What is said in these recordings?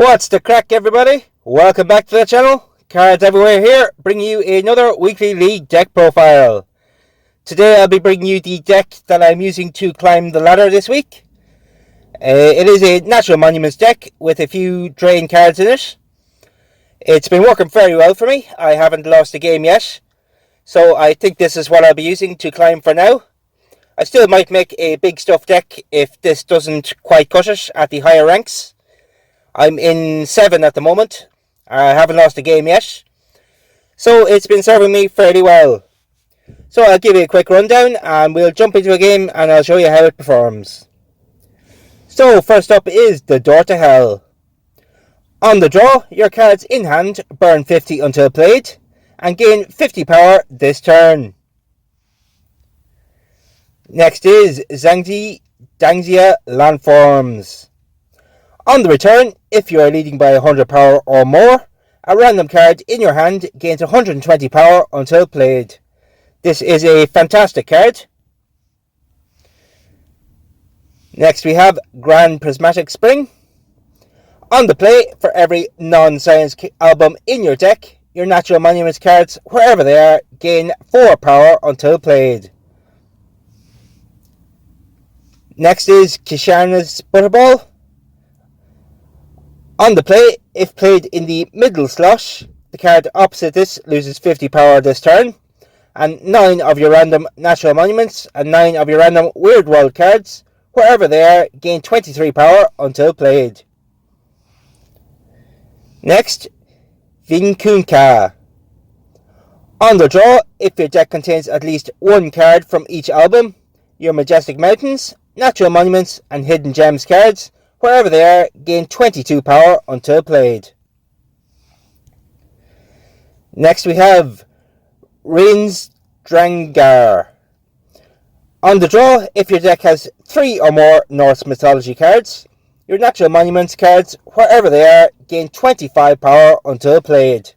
What's the crack, everybody? Welcome back to the channel. Cards Everywhere here, bringing you another weekly league deck profile. Today I'll be bringing you the deck that I'm using to climb the ladder this week. It is a Natural Monuments deck with a few drain cards in it. It's been working very well for me. I haven't lost a game yet, so I think this is what I'll be using to climb for now. I still might make a big stuff deck if this doesn't quite cut it at the higher ranks. I'm in 7 at the moment. I haven't lost a game yet, so it's been serving me fairly well. So I'll give you a quick rundown and we'll jump into a game and I'll show you how it performs. So first up is the Door to Hell. On the draw, your cards in hand burn 50 until played and gain 50 power this turn. Next is Zangzi Dangzia Landforms. On the return, if you are leading by 100 power or more, a random card in your hand gains 120 power until played. This is a fantastic card. Next we have Grand Prismatic Spring. On the play, for every non-science album in your deck, your Natural Monuments cards, wherever they are, gain 4 power until played. Next is Kishana's Butterball. On the play, if played in the middle slot, the card opposite this loses 50 power this turn, and 9 of your random Natural Monuments and 9 of your random Weird World cards, wherever they are, gain 23 power until played. Next, Vinkunka. On the draw, if your deck contains at least one card from each album, your Majestic Mountains, Natural Monuments and Hidden Gems cards, wherever they are, gain 22 power until played. Next we have Rain's Drangar. On the draw, if your deck has 3 or more Norse mythology cards, your Natural Monuments cards, wherever they are, gain 25 power until played.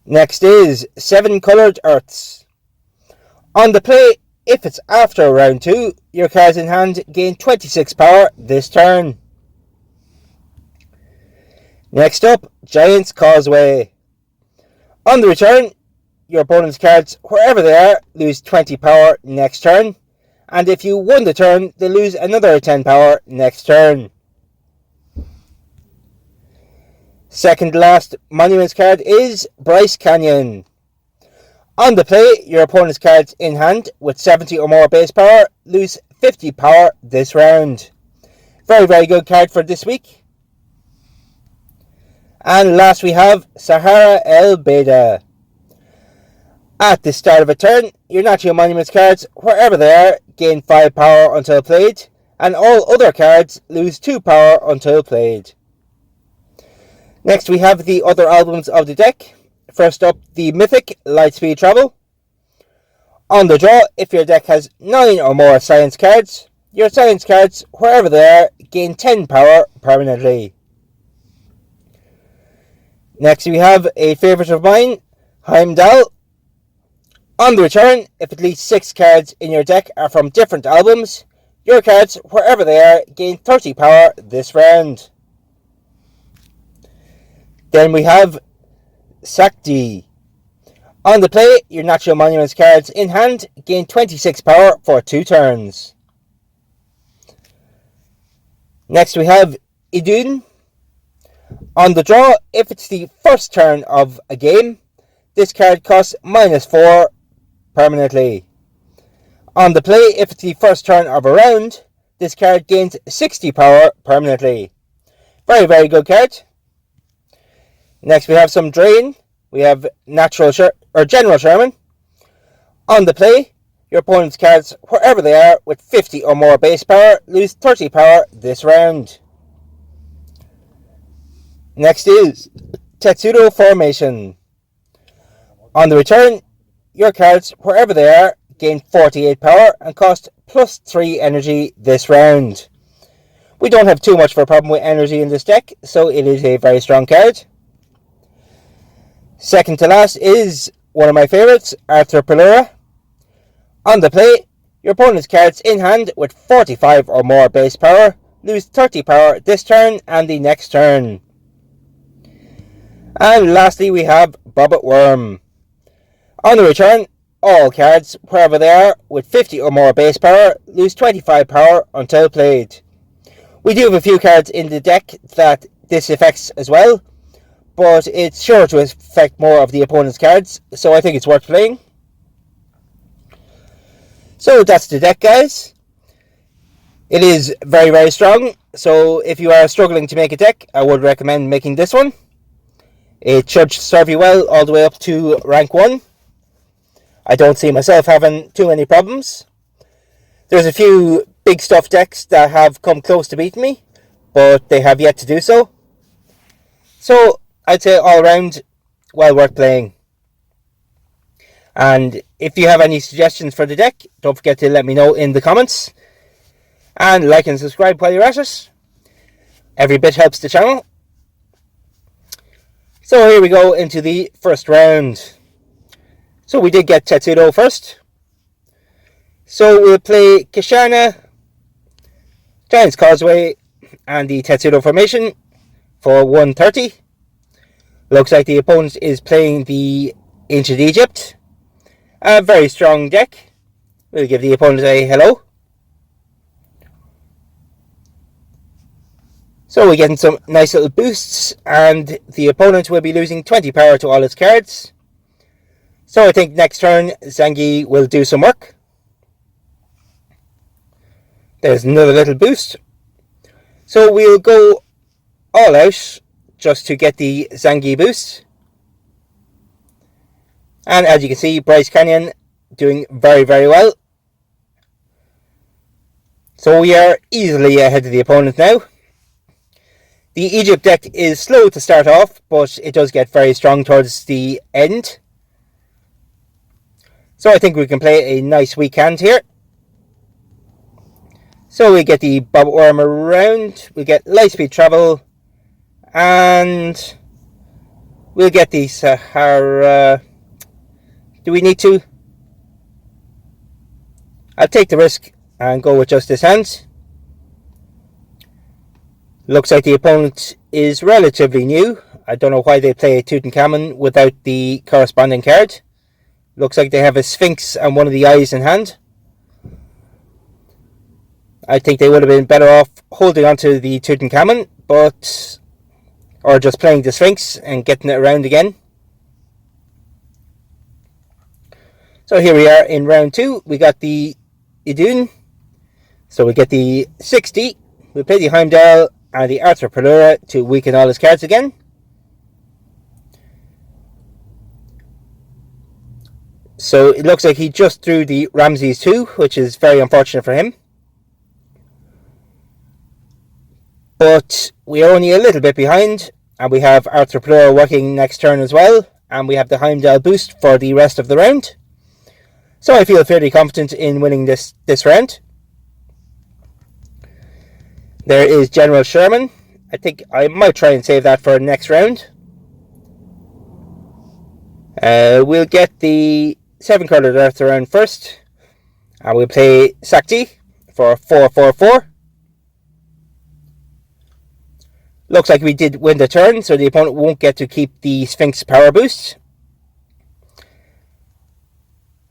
Next is 7 Coloured Earths. On the play, if it's after round 2, your cards in hand gain 26 power this turn. Next up, Giant's Causeway. On the return, your opponent's cards, wherever they are, lose 20 power next turn, and if you won the turn, they lose another 10 power next turn. Second to last Monuments card is Bryce Canyon. On the play, your opponent's cards in hand with 70 or more base power lose 50 power this round. Very good card for this week. And last we have Sahara El Beda. At the start of a turn, your Natural Monuments cards, wherever they are, gain 5 power until played, and all other cards lose 2 power until played. Next we have the other albums of the deck. First up, the Mythic Lightspeed Travel. On the draw, if your deck has 9 or more science cards, your science cards, wherever they are, gain 10 power permanently. Next we have a favourite of mine, Heimdall. On the return, if at least 6 cards in your deck are from different albums, your cards, wherever they are, gain 30 power this round. Then we have Sakti. On the play, your Natural Monuments cards in hand gain 26 power for 2 turns. Next we have Idun. On the draw, if it's the first turn of a game, this card costs -4 permanently. On the play, if it's the first turn of a round, this card gains 60 power permanently. Very good card. Next we have some drain. We have General Sherman. On the play, your opponent's cards, wherever they are, with 50 or more base power, lose 30 power this round. Next is Tetsudo Formation. On the return, your cards, wherever they are, gain 48 power and cost +3 energy this round. We don't have too much of a problem with energy in this deck, so it is a very strong card. Second to last is one of my favourites, Arthur Pelura. On the play, your opponent's cards in hand with 45 or more base power lose 30 power this turn and the next turn. And lastly, we have Bobbit Worm. On the return, all cards, wherever they are, with 50 or more base power, lose 25 power until played. We do have a few cards in the deck that this affects as well, but it's sure to affect more of the opponent's cards, so I think it's worth playing. So that's the deck, guys. It is very, very strong, so if you are struggling to make a deck, I would recommend making this one. It should serve you well all the way up to rank 1. I don't see myself having too many problems. There's a few big stuff decks that have come close to beating me, but they have yet to do so. So I'd say all around, well worth playing. And if you have any suggestions for the deck, don't forget to let me know in the comments. And like and subscribe while you're at it. Every bit helps the channel. So here we go into the first round. So we did get Tetsudo first. So we'll play Kishana, Giant's Causeway, and the Tetsudo formation for 130. Looks like the opponent is playing the Ancient Egypt. A very strong deck. We'll give the opponent a hello. So we're getting some nice little boosts, and the opponent will be losing 20 power to all its cards. So I think next turn Zangi will do some work. There's another little boost. So we'll go all out just to get the Zangi boost. And as you can see, Bryce Canyon doing very, very well. So we are easily ahead of the opponent now. The Egypt deck is slow to start off, but it does get very strong towards the end. So I think we can play a nice weak hand here. So we get the Bobbit Worm around, we get Lightspeed Travel, and we'll get the Sahara. Do we need to? I'll take the risk and go with just this hand. Looks like the opponent is relatively new. I don't know why they play a Tutankhamun without the corresponding card. Looks like they have a Sphinx and one of the eyes in hand. I think they would have been better off holding onto the Tutankhamun, or just playing the Sphinx and getting it around again. So here we are in round 2. We got the Idun. So we get the 60. We play the Heimdall and the Arthur Pelura to weaken all his cards again. So it looks like he just threw the Ramses 2, which is very unfortunate for him. But we are only a little bit behind, and we have Arthur Pelura working next turn as well, and we have the Heimdall boost for the rest of the round. So I feel fairly confident in winning this round. There is General Sherman. I think I might try and save that for next round. We'll get the 7-colored Earth around first. And we'll play Sakti for 4/4/4. Looks like we did win the turn, so the opponent won't get to keep the Sphinx power boost.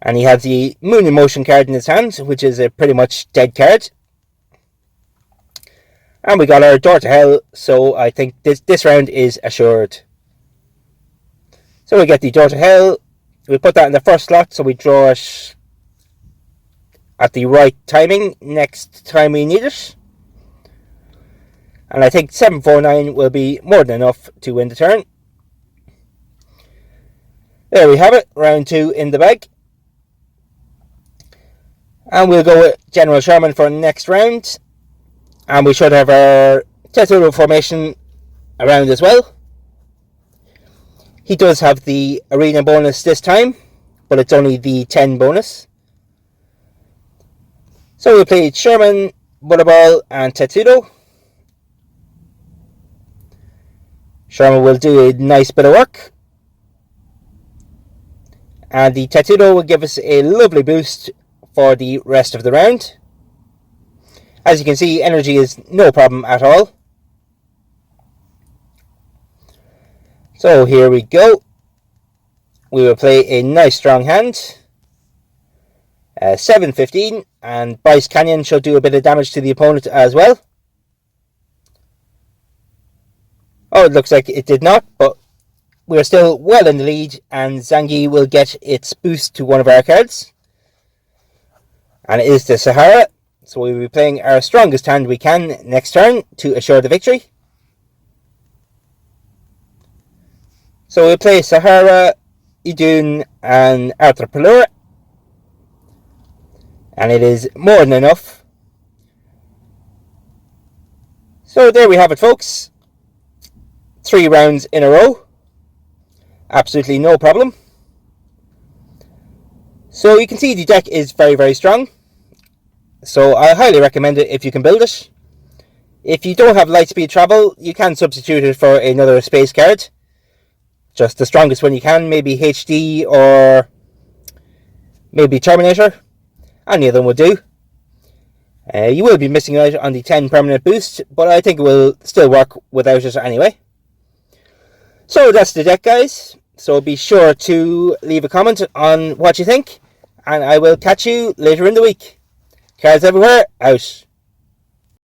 And he has the Moon in Motion card in his hand, which is a pretty much dead card. And we got our Door to Hell, so I think this round is assured. So we get the Door to Hell. We put that in the first slot, so we draw it at the right timing next time we need it. And I think 7/4/9 will be more than enough to win the turn. There we have it, round 2 in the bag. And we'll go with General Sherman for next round. And we should have our Tetsudo formation around as well. He does have the arena bonus this time, but it's only the 10 bonus. So we played Sherman, Butterball, and Tetsudo. Sherman will do a nice bit of work. And the Tetsudo will give us a lovely boost for the rest of the round. As you can see, energy is no problem at all. So here we go. We will play a nice strong hand. 7-15, and Bryce Canyon should do a bit of damage to the opponent as well. Oh, it looks like it did not, but we're still well in the lead, and Zangi will get its boost to one of our cards. And it is the Sahara, so we will be playing our strongest hand we can next turn to assure the victory. So we'll play Sahara, Idun, and Arthur Pelura. And it is more than enough. So there we have it, folks. 3 rounds in a row. Absolutely no problem. So you can see the deck is very, very strong. So I highly recommend it if you can build it. If you don't have Lightspeed Travel, you can substitute it for another space card. Just the strongest one you can, maybe HD or maybe Terminator. Any of them will do. You will be missing out on the 10 permanent boost, but I think it will still work without it anyway. So that's the deck, guys. So be sure to leave a comment on what you think, and I will catch you later in the week. Cards everywhere, out.